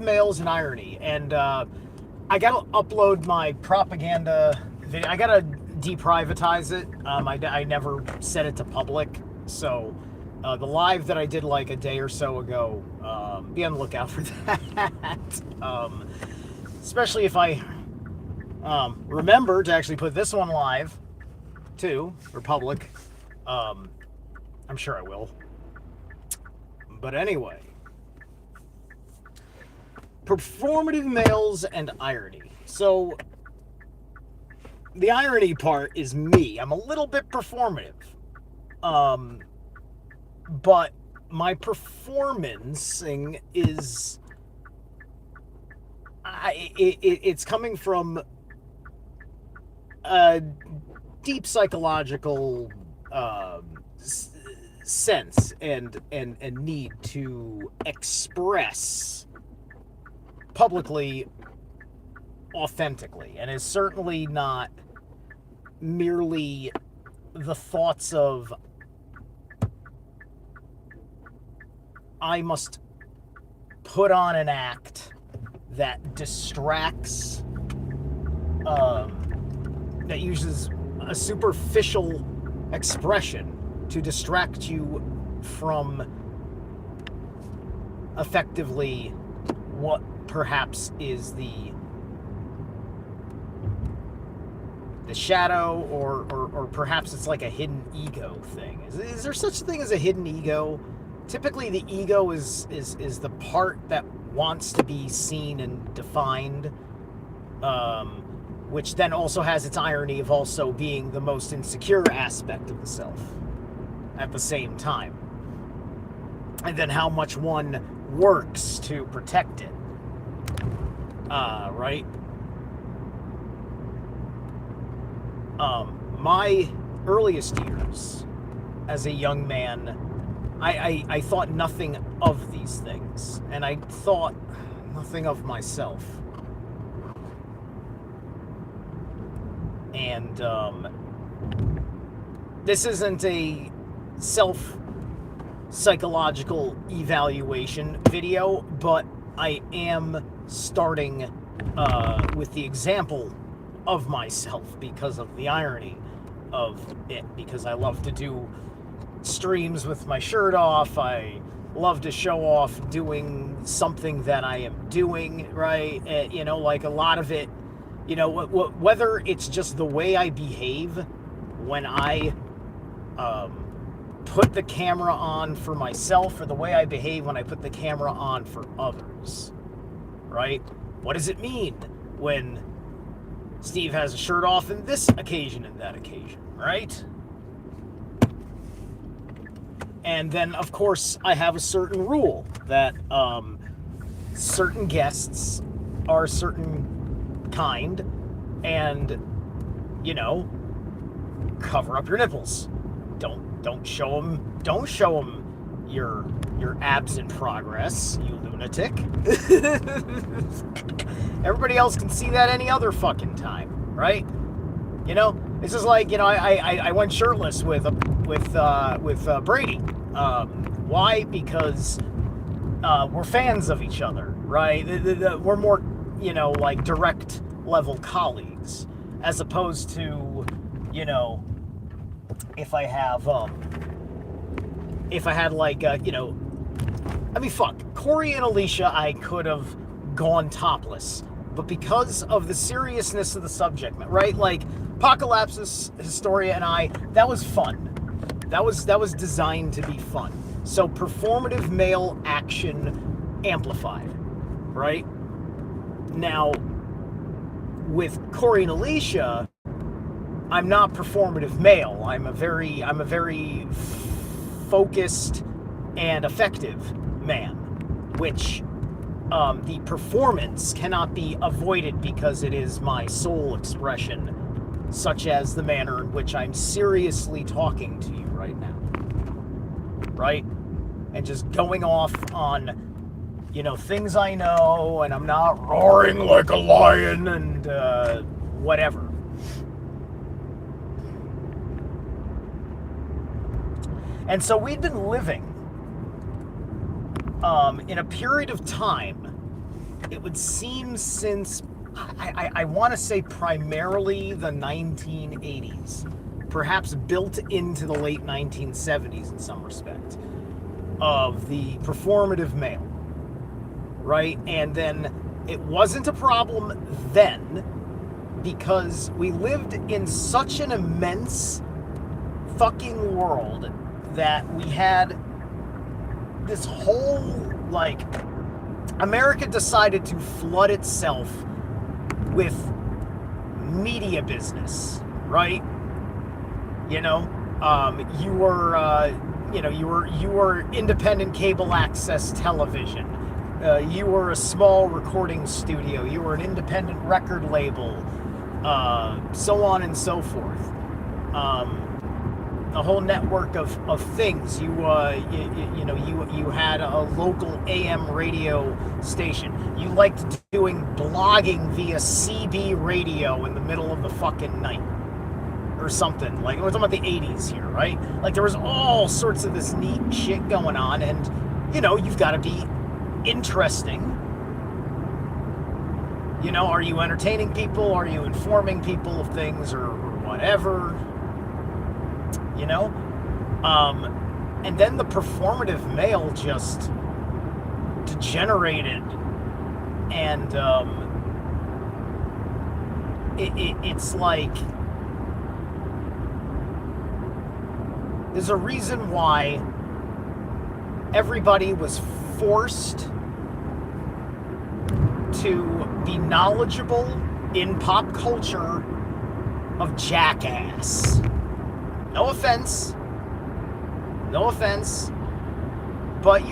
males and irony, and I gotta upload my propaganda video. I gotta deprivatize it. I never set it to public, so the live that I did like a day or so ago, be on the lookout for that. Especially if I remember to actually put this one live too, for public. I'm sure I will. But anyway, performative males and irony. So the irony part is me. I'm a little bit performative. But my performancing is it's coming from a deep psychological sense and need to express publicly authentically, and is certainly not merely the thoughts of I must put on an act that distracts, that uses a superficial expression to distract you from effectively what perhaps is the shadow, or perhaps it's like a hidden ego thing. Is there such a thing as a hidden ego? Typically the ego is the part that wants to be seen and defined, which then also has its irony of also being the most insecure aspect of the self at the same time. And then how much one works to protect it. Right? My earliest years as a young man, I thought nothing of these things, and I thought nothing of myself. And this isn't a self-psychological evaluation video, but I am starting with the example of myself because of the irony of it, because I love to do streams with my shirt off. I love to show off doing something that I am doing, right? Like a lot of it, whether it's just the way I behave when I put the camera on for myself, or the way I behave when I put the camera on for others, right? What does it mean when Steve has a shirt off in this occasion and that occasion, right? And then, of course, I have a certain rule that certain guests are a certain kind, and, cover up your nipples. Don't show them your abs in progress, you lunatic. Everybody else can see that any other fucking time, right? It's just like, I went shirtless with Brady. Why? Because we're fans of each other, right? We're more, like direct level colleagues, as opposed to, if I had like, fuck, Corey and Alicia, I could have gone topless, but because of the seriousness of the subject, right? Like, Apocalypse, Historia, and I, that was fun. That was designed to be fun. So performative male action amplified, right? Now, with Corey and Alicia, I'm not performative male. I'm a very focused and effective man, which the performance cannot be avoided because it is my soul expression, such as the manner in which I'm seriously talking to you right now, right? And just going off on, things I know, and I'm not roaring like a lion and whatever. And so we'd been living in a period of time it would seem since, I want to say primarily the 1980s, perhaps built into the late 1970s in some respect, of the performative male, right? And then it wasn't a problem then because we lived in such an immense fucking world that we had this whole, like, America decided to flood itself with media business, right? You know, you were independent cable access television. You were a small recording studio. You were an independent record label, so on and so forth. A whole network of things. You had a local AM radio station. You liked doing blogging via CB radio in the middle of the fucking night or something. Like, we're talking about the 80s here, right? Like, there was all sorts of this neat shit going on, and you've got to be interesting. Are you entertaining people? Are you informing people of things or whatever? And then the performative male just degenerated, and it's like there's a reason why everybody was forced to be knowledgeable in pop culture of Jackass. No offense, but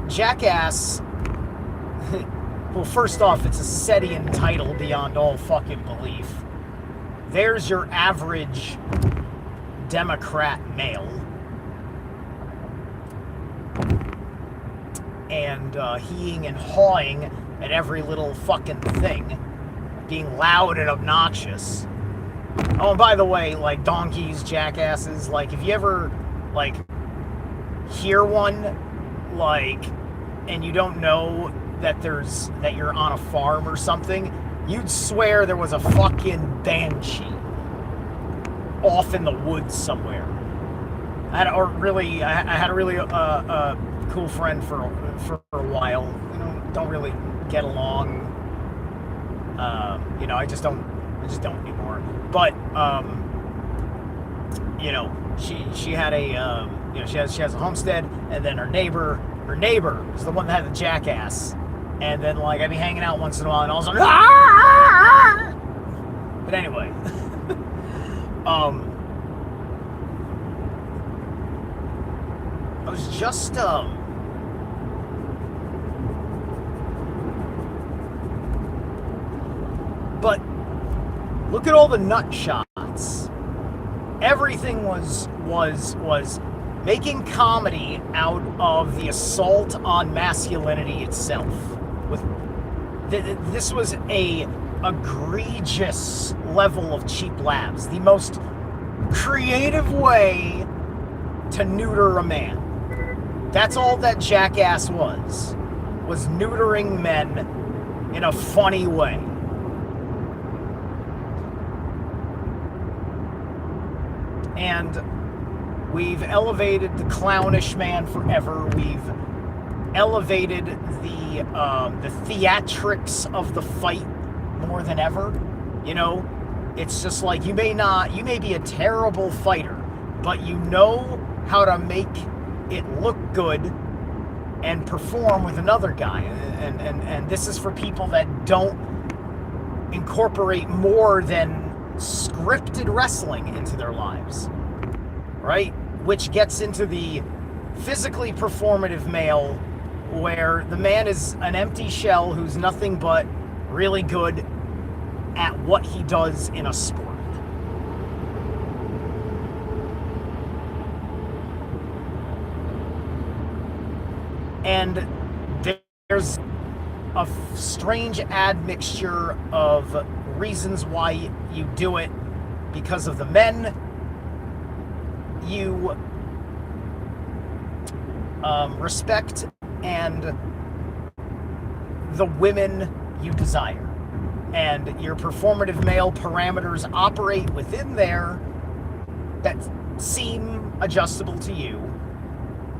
Jackass, well, first off, it's a Setian title beyond all fucking belief. There's your average Democrat male. And heeing and hawing at every little fucking thing. Being loud and obnoxious. Oh, and by the way, like, donkeys, jackasses, like, if you ever, like, hear one, like, and you don't know that you're on a farm or something, you'd swear there was a fucking banshee off in the woods somewhere. I had a really cool friend for a while. Don't really get along. I just don't anymore. But she had a she has a homestead, and then her neighbor is the one that had the jackass, and then, like, I'd be hanging out once in a while, and all of a sudden, ah! But anyway, I was just but look at all the nut shots. Everything was making comedy out of the assault on masculinity itself. This was a egregious level of cheap laughs. The most creative way to neuter a man. That's all that Jackass was neutering men in a funny way. And we've elevated the clownish man forever. We've elevated the theatrics of the fight more than ever. It's just like, you may be a terrible fighter, but you know how to make it look good and perform with another guy. And this is for people that don't incorporate more than scripted wrestling into their lives, right? Which gets into the physically performative male, where the man is an empty shell who's nothing but really good at what he does in a sport. And there's a strange admixture of reasons why you do it. Because of the men, you respect and the women you desire. And your performative male parameters operate within there that seem adjustable to you.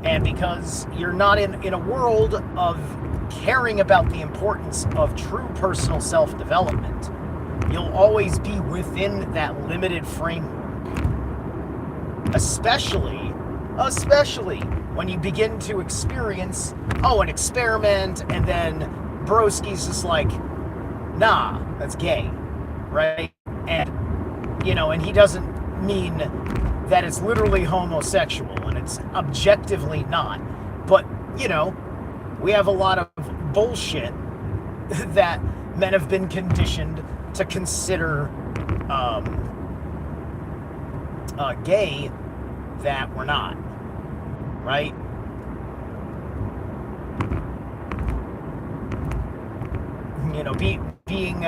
And because you're not in a world of caring about the importance of true personal self-development, you'll always be within that limited framework. Especially when you begin to experience, an experiment, and then broski's just like, nah, that's gay, right? And, and he doesn't mean that it's literally homosexual, and it's objectively not. But, we have a lot of bullshit that men have been conditioned to consider gay that we're not, right? Being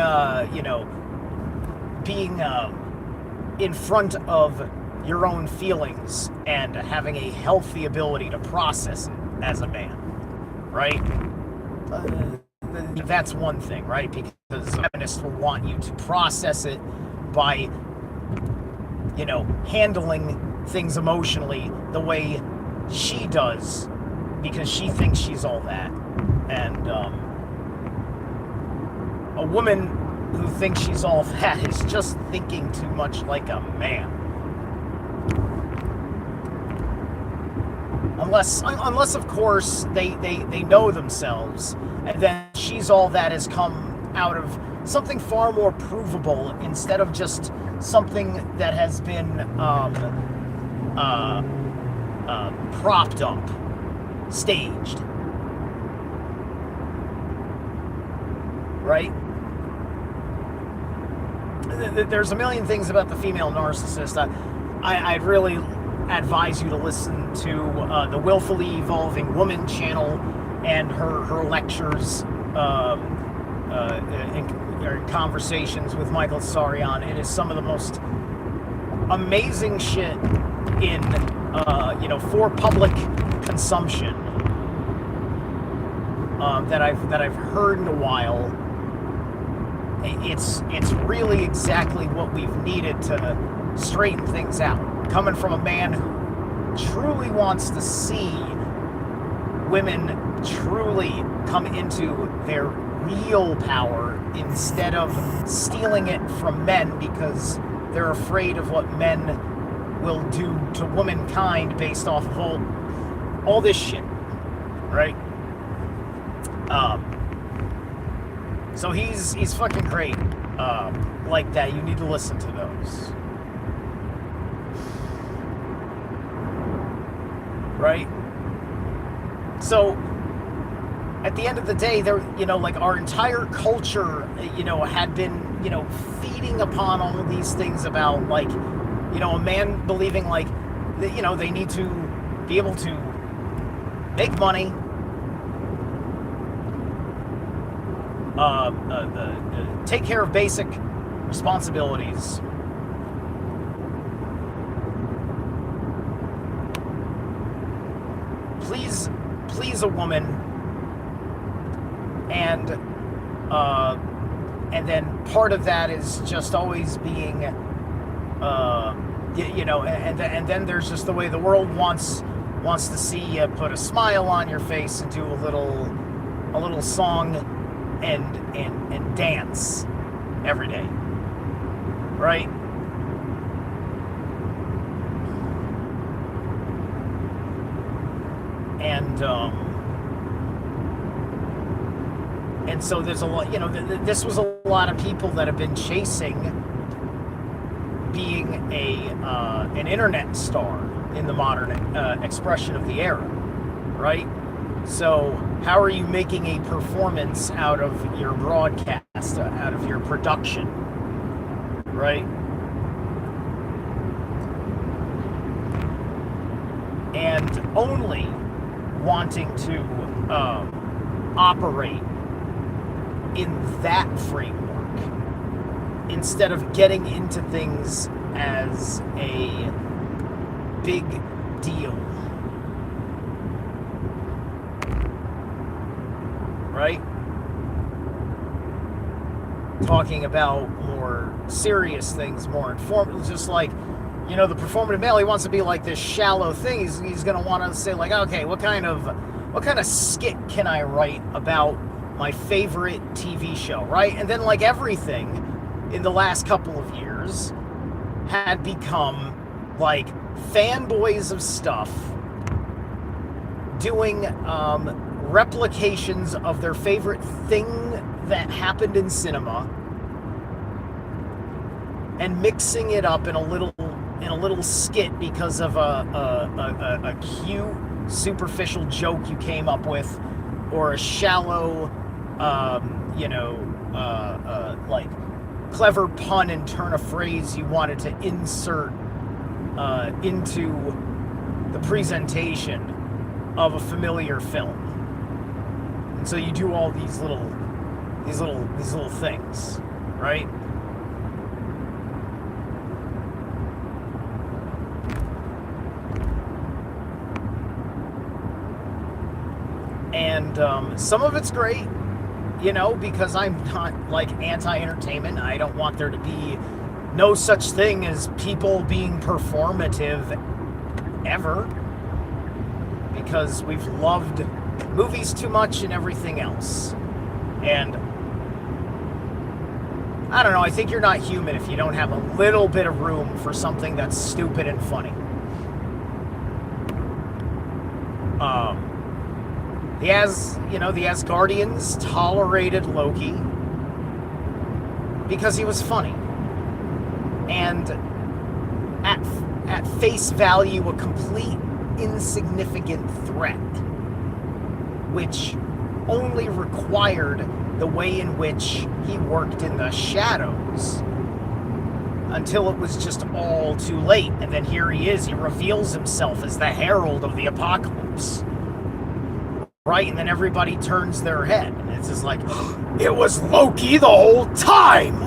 in front of your own feelings and having a healthy ability to process it as a man, right? That's one thing, right? Because feminists will want you to process it by, handling things emotionally the way she does, because she thinks she's all that. And a woman who thinks she's all that is just thinking too much like a man. Unless of course, they know themselves, and then she's all that has come out of something far more provable instead of just something that has been propped up, staged. Right? There's a million things about the female narcissist. I'd really advise you to listen to the Willfully Evolving Woman channel and her lectures in conversations with Michael Tsarion. It is some of the most amazing shit in for public consumption that I've heard in a while. It's really exactly what we've needed to straighten things out. Coming from a man who truly wants to see women truly come into their real power instead of stealing it from men because they're afraid of what men will do to womankind based off of all this shit, right? So he's fucking great, like that. You need to listen to those, right? So at the end of the day, there, like our entire culture, had been, feeding upon all of these things about like, a man believing like, they need to be able to make money, take care of basic responsibilities, please a woman, and then part of that is just always being, and then there's just the way the world wants to see you put a smile on your face and do a little song and dance every day, right? And so there's a lot, this was a lot of people that have been chasing being an internet star in the modern expression of the era, right? So how are you making a performance out of your broadcast, out of your production, right? And only wanting to operate in that framework instead of getting into things as a big deal. right? Talking about more serious things, more informative, just like, you know, the performative male, he wants to be like this shallow thing. He's going to want to say like, okay, what kind of skit can I write about my favorite TV show, right? And then like everything in the last couple of years had become like fanboys of stuff doing replications of their favorite thing that happened in cinema and mixing it up in a little skit because of a cute superficial joke you came up with, or a shallow like clever pun and turn of phrase you wanted to insert into the presentation of a familiar film. And so you do all these little things, right? And some of it's great, you know, because I'm not like anti-entertainment. I don't want there to be no such thing as people being performative ever, because we've loved movies too much and everything else. And I don't know, I think you're not human if you don't have a little bit of room for something that's stupid and funny. The Asgardians tolerated Loki because he was funny. And at face value, a complete insignificant threat, which only required the way in which he worked in the shadows until it was just all too late. And then here he is, he reveals himself as the herald of the apocalypse, right? And then everybody turns their head, and it's just like, it was Loki the whole time,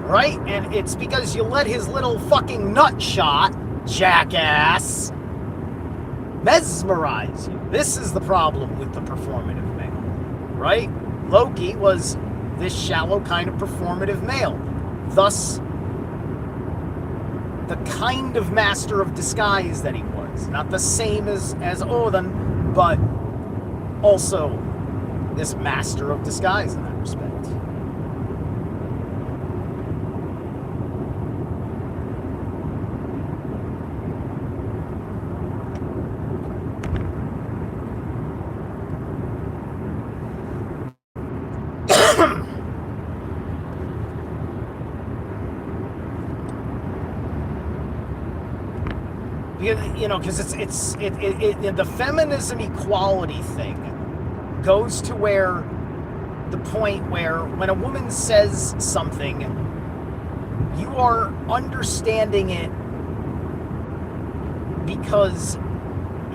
right? And it's because you let his little fucking nut shot, jackass, mesmerize you. This is the problem with the performative male, right? Loki was this shallow kind of performative male, thus the kind of master of disguise that he was. Not the same as Odin, but also this master of disguise in that respect. You know, because the feminism equality thing goes to where the point where when a woman says something, you are understanding it because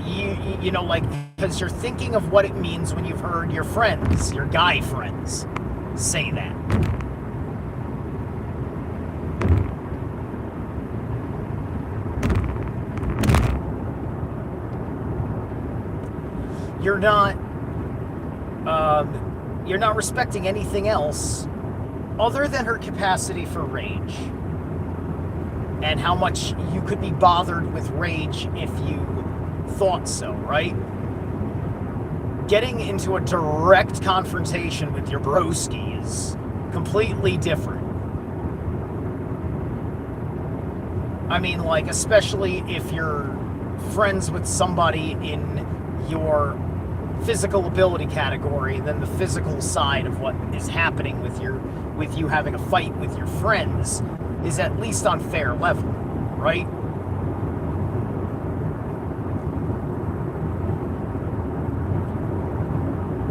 you know, like, because you're thinking of what it means when you've heard your friends, your guy friends, say that. You're not respecting anything else other than her capacity for rage and how much you could be bothered with rage if you thought so, right? Getting into a direct confrontation with your broski is completely different. I mean, like, especially if you're friends with somebody in your physical ability category, then the physical side of what is happening with you having a fight with your friends is at least on fair level, right?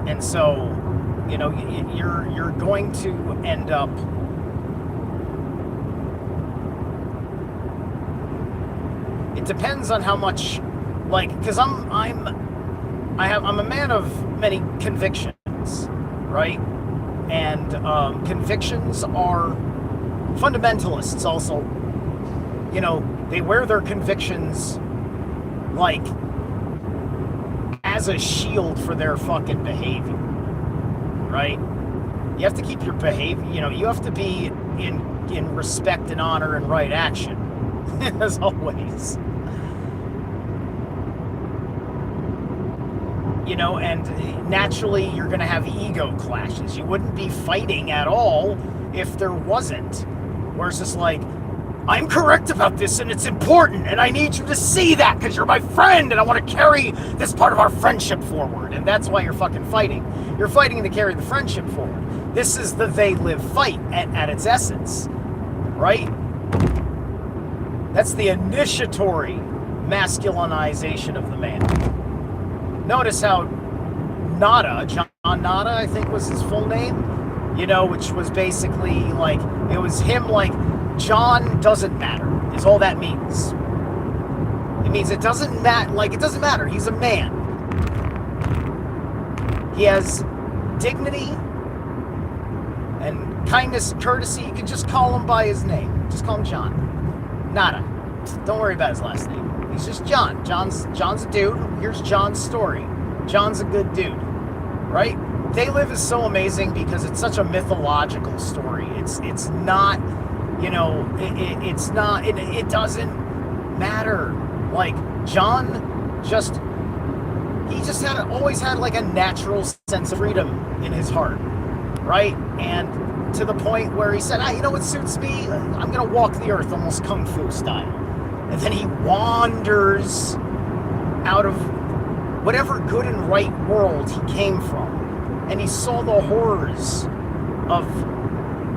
And so, you know, you're going to end up it depends on how much, like, because I'm a man of many convictions, right? And convictions are fundamentalists also. You know, they wear their convictions like as a shield for their fucking behavior. right? You have to keep your behavior, you have to be in respect and honor and right action, as always. And naturally you're going to have ego clashes. You wouldn't be fighting at all if there wasn't. Where it's just like, I'm correct about this and it's important and I need you to see that because you're my friend and I want to carry this part of our friendship forward. And that's why you're fucking fighting. You're fighting to carry the friendship forward. This is the they live fight at its essence, right? That's the initiatory masculinization of the man. Notice how Nada, John Nada, I think was his full name, which was basically like, it was him like, John doesn't matter, is all that means. It means it doesn't matter, he's a man. He has dignity and kindness and courtesy. You can just call him by his name. Just call him John. Nada. Don't worry about his last name. He's just John. John's a dude. Here's John's story. John's a good dude, right? They Live is so amazing because it's such a mythological story. It's not, it's not. It doesn't matter. Like John, he always had like a natural sense of freedom in his heart, right? And to the point where he said, what suits me? I'm gonna walk the earth almost kung fu style. And then he wanders out of whatever good and right world he came from. And he saw the horrors of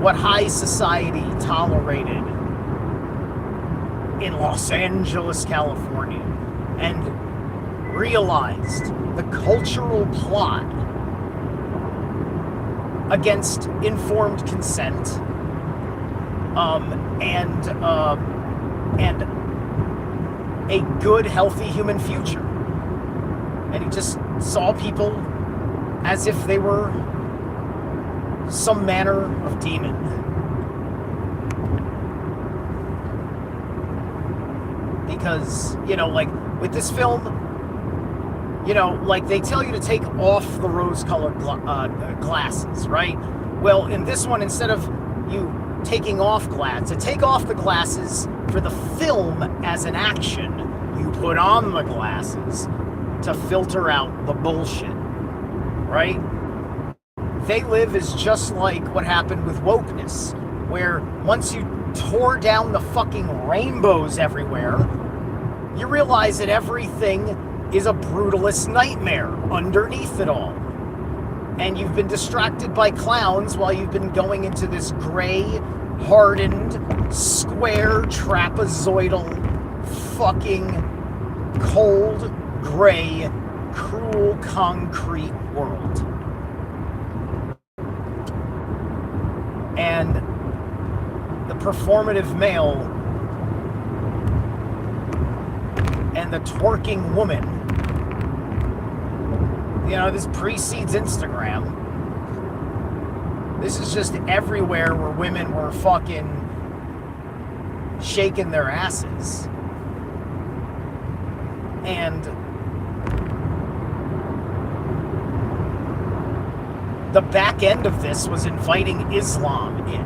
what high society tolerated in Los Angeles, California. And realized the cultural plot against informed consent and a good, healthy human future. And he just saw people as if they were some manner of demon. Because, like with this film, like they tell you to take off the rose-colored glasses, right? Well, in this one, instead of you taking off to take off the glasses for the film as an action, you put on the glasses to filter out the bullshit, right? They Live is just like what happened with wokeness, where once you tore down the fucking rainbows everywhere, you realize that everything is a brutalist nightmare underneath it all. And you've been distracted by clowns while you've been going into this gray, hardened, square, trapezoidal, fucking cold, gray, cruel, concrete world. And the performative male and the twerking woman, this precedes Instagram. This is just everywhere where women were fucking shaking their asses. And the back end of this was inviting Islam in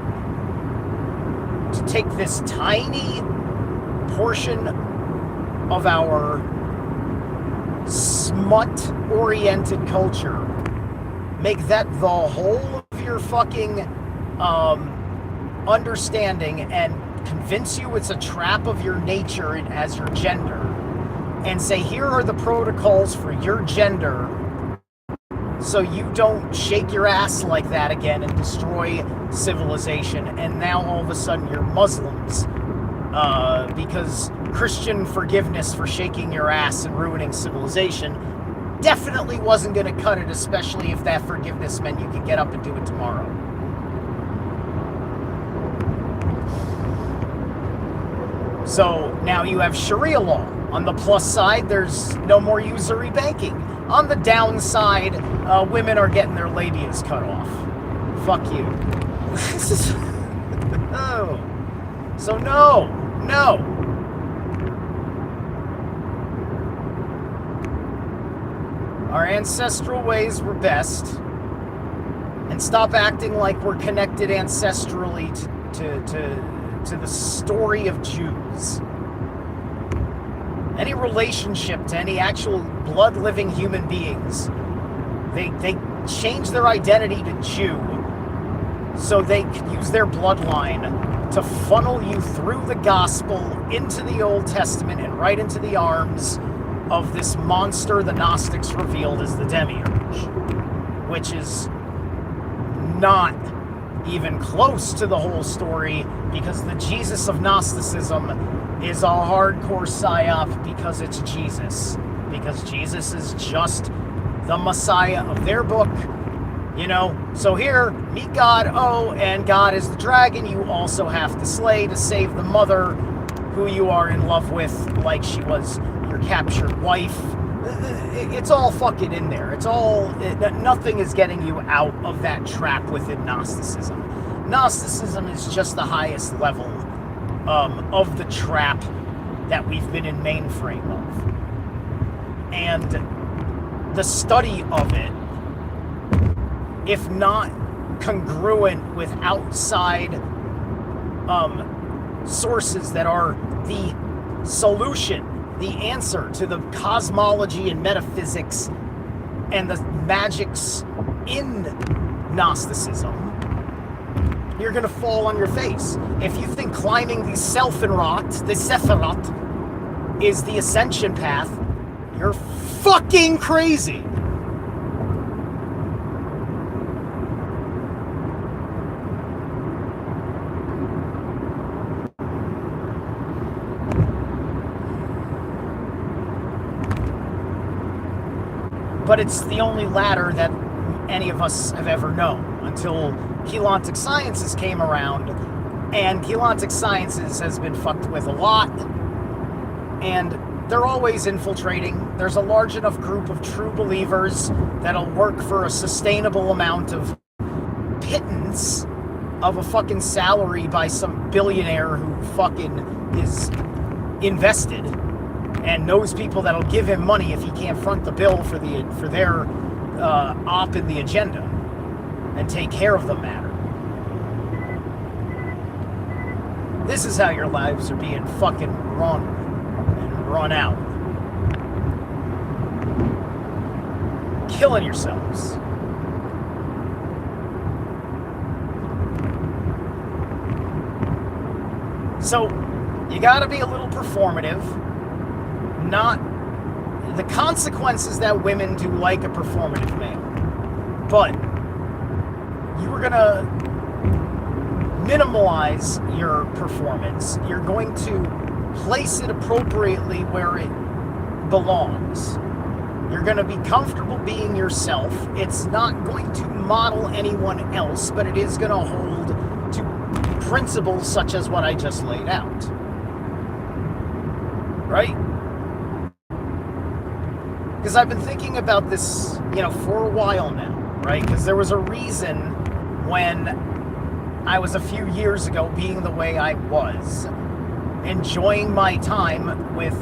to take this tiny portion of our smut-oriented culture, make that the whole of your fucking understanding, and convince you it's a trap of your nature as your gender, and say, here are the protocols for your gender so you don't shake your ass like that again and destroy civilization. And now all of a sudden you're Muslims because Christian forgiveness for shaking your ass and ruining civilization definitely wasn't going to cut it, especially if that forgiveness meant you could get up and do it tomorrow. So now you have Sharia law. On the plus side, there's no more usury banking. On the downside, women are getting their labias cut off. Fuck you. No. So no. Our ancestral ways were best. and stop acting like we're connected ancestrally to the story of Jews. Any relationship to any actual blood-living human beings, they change their identity to Jew so they can use their bloodline to funnel you through the gospel into the Old Testament and right into the arms of this monster the Gnostics revealed as the Demiurge, which is not even close to the whole story, because the Jesus of Gnosticism is a hardcore psyop because it's Jesus. Because Jesus is just the Messiah of their book, you know. So here, meet God, oh, and God is the dragon you also have to slay to save the mother who you are in love with, like she was your captured wife. It's all fucking in there. Nothing is getting you out of that trap within Gnosticism. Gnosticism is just the highest level of the trap that we've been in mainframe of. And the study of it, if not congruent with outside sources that are the solution, the answer to the cosmology and metaphysics and the magics in Gnosticism, you're going to fall on your face. If you think climbing the Sephiroth, is the ascension path, you're fucking crazy. But it's the only ladder that any of us have ever known until Keylontic Sciences came around, and Keylontic Sciences has been fucked with a lot, and they're always infiltrating. There's a large enough group of true believers that'll work for a sustainable amount of pittance of a fucking salary by some billionaire who fucking is invested and knows people that'll give him money if he can't front the bill for their op in the agenda and take care of the matter. This is how your lives are being fucking run and run out. Killing yourselves. So, you gotta be a little performative. Not the consequences that women do like a performative male, but you are gonna minimalize your performance. You're going to place it appropriately where it belongs. You're going to be comfortable being yourself. It's not going to model anyone else, but it is going to hold to principles such as what I just laid out. Right? Because I've been thinking about this, for a while now, right? Because there was a reason when I was a few years ago being the way I was, enjoying my time with,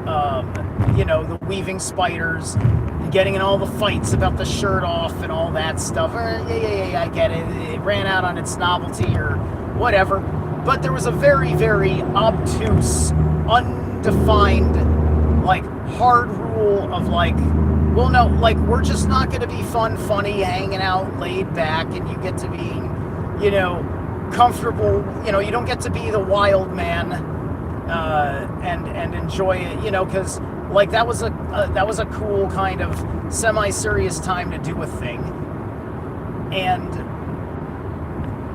the weaving spiders, and getting in all the fights about the shirt off and all that stuff. Yeah, I get it. It ran out on its novelty or whatever. But there was a very, very obtuse, undefined, hard rule of we're just not going to be fun, funny, hanging out, laid back, and you get to be, comfortable. You don't get to be the wild man and enjoy it, because that was a cool kind of semi-serious time to do a thing, and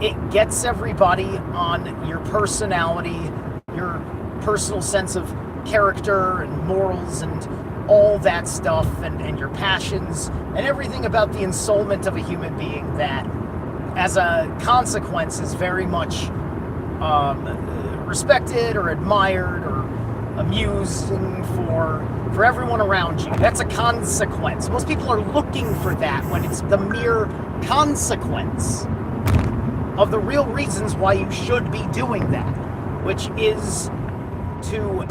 it gets everybody on your personality, your personal sense of character and morals and all that stuff, and your passions and everything about the ensoulment of a human being that, as a consequence, is very much respected or admired or amusing for everyone around you. That's a consequence. Most people are looking for that when it's the mere consequence of the real reasons why you should be doing that, which is to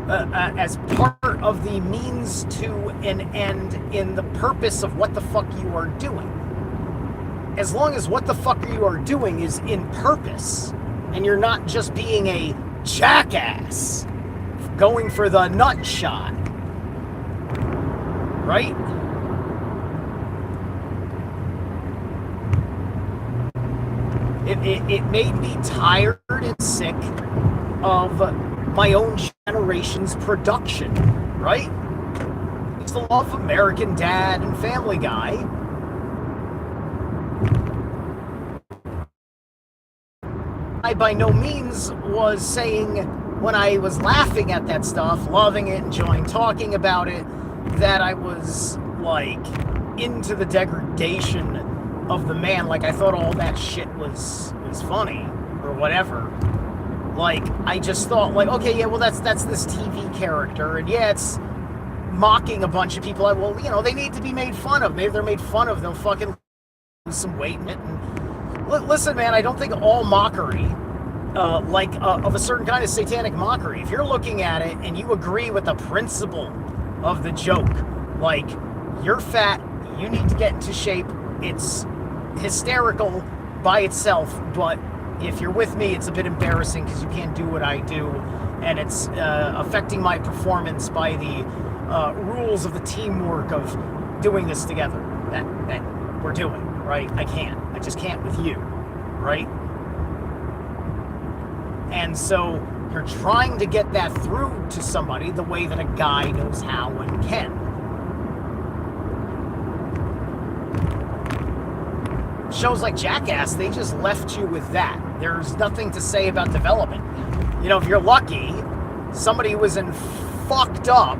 as part of the means to an end in the purpose of what the fuck you are doing. As long as what the fuck you are doing is in purpose, and you're not just being a jackass going for the nut shot, right? It made me tired and sick of my own generation's production, right? I used to love American Dad and Family Guy. I by no means was saying when I was laughing at that stuff, loving it, enjoying talking about it, that I was like into the degradation of the man. Like I thought all that shit was funny or whatever. Like I just thought like, okay, yeah, well that's this TV character, and yeah, it's mocking a bunch of people. Well, you know, they need to be made fun of. Maybe they're made fun of, they'll fucking lose some weight in it. And listen, man, I don't think all mockery, of a certain kind of satanic mockery, if you're looking at it and you agree with the principle of the joke, like you're fat, you need to get into shape, it's hysterical by itself, but if you're with me, it's a bit embarrassing because you can't do what I do, and it's affecting my performance by the rules of the teamwork of doing this together that we're doing, right? I just can't with you, right? And so you're trying to get that through to somebody the way that a guy knows how and can. Shows like Jackass, they just left you with that. There's nothing to say about development. You know, if you're lucky, somebody who was in fucked up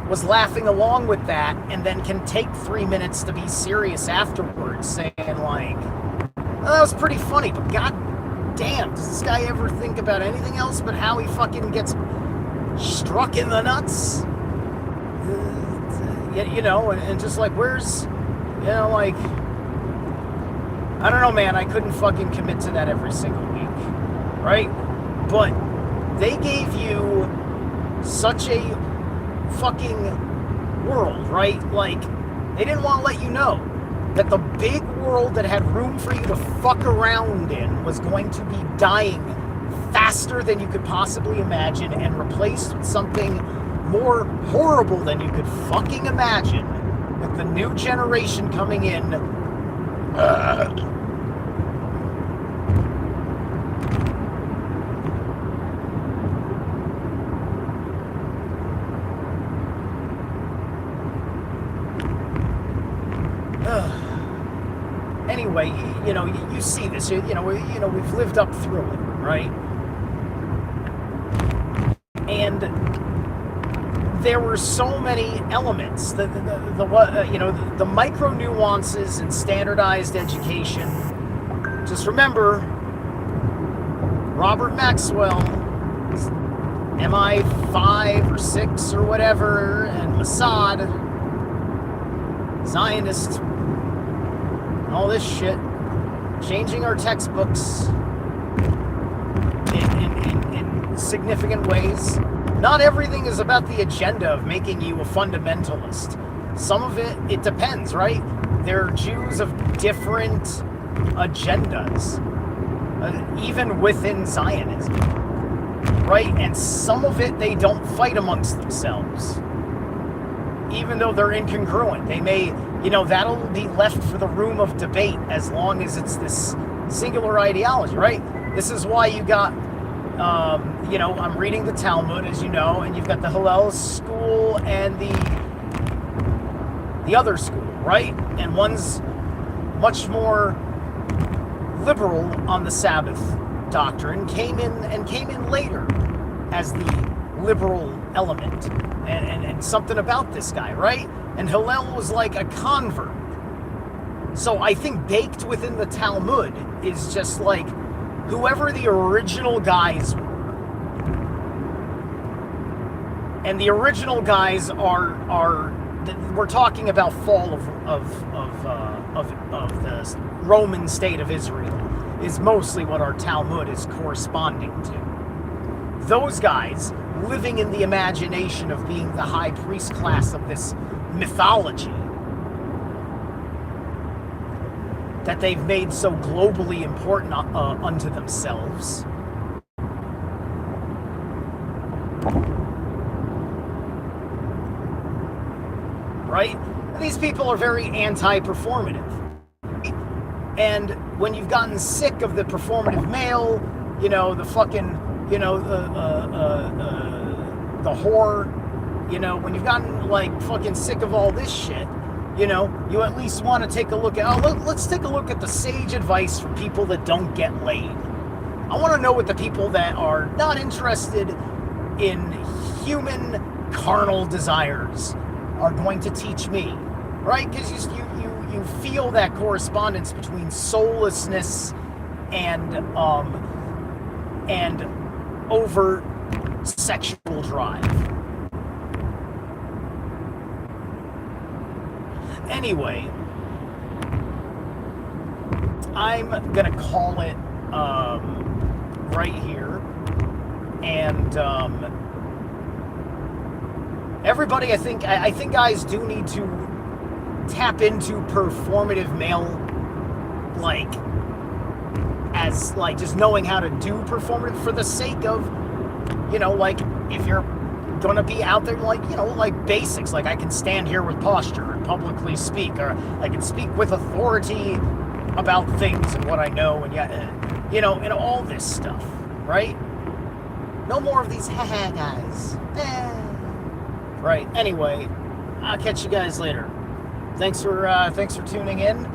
was laughing along with that and then can take 3 minutes to be serious afterwards, saying like, oh, that was pretty funny, but god damn, does this guy ever think about anything else but how he fucking gets struck in the nuts? You know, and just like, where's, you know, like, I don't know, man, I couldn't fucking commit to that every single week, right? But they gave you such a fucking world, right? Like, they didn't want to let you know that the big world that had room for you to fuck around in was going to be dying faster than you could possibly imagine and replaced with something more horrible than you could fucking imagine with the new generation coming in. Anyway, you know, you see this. You know, we've lived up through it, right? And there were so many elements, the micro nuances in standardized education. Just remember, Robert Maxwell, MI5 or 6 or whatever, and Mossad, Zionists, all this shit, changing our textbooks in significant ways. Not everything is about the agenda of making you a fundamentalist. Some of it depends, right? There are Jews of different agendas, even within Zionism, right? And some of it, they don't fight amongst themselves, even though they're incongruent. They may, you know, that'll be left for the room of debate as long as it's this singular ideology, right? This is why you got, you know, I'm reading the Talmud, as you know, and you've got the Hillel school and the other school, right? And one's much more liberal on the Sabbath doctrine, came in later as the liberal element, and something about this guy, right? And Hillel was like a convert. So I think baked within the Talmud is just like whoever the original guys were. And the original guys are we're talking about fall of the Roman state of Israel is mostly what our Talmud is corresponding to. Those guys living in the imagination of being the high priest class of this mythology that they've made so globally important unto themselves. Right? These people are very anti-performative. And when you've gotten sick of the performative male, you know, the fucking, you know, the whore, you know, when you've gotten like fucking sick of all this shit, you know, you at least want to take a look at, let's take a look at the sage advice for people that don't get laid. I want to know what the people that are not interested in human carnal desires are going to teach me, right? Because you feel that correspondence between soullessness and overt sexual drive. Anyway, I'm gonna call it right here, and everybody, I think guys do need to tap into performative male, like, as like just knowing how to do performative for the sake of, you know, like if you're gonna be out there, like, you know, like basics, like I can stand here with posture and publicly speak, or I can speak with authority about things and what I know, and you know, and all this stuff, right? No more of these haha guys. Right. Anyway, I'll catch you guys later. Thanks for tuning in.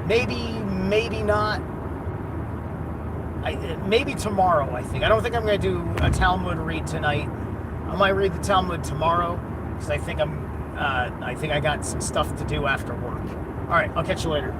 Maybe not. Maybe tomorrow, I think. I don't think I'm going to do a Talmud read tonight. I might read the Talmud tomorrow because I think I got some stuff to do after work. All right, I'll catch you later.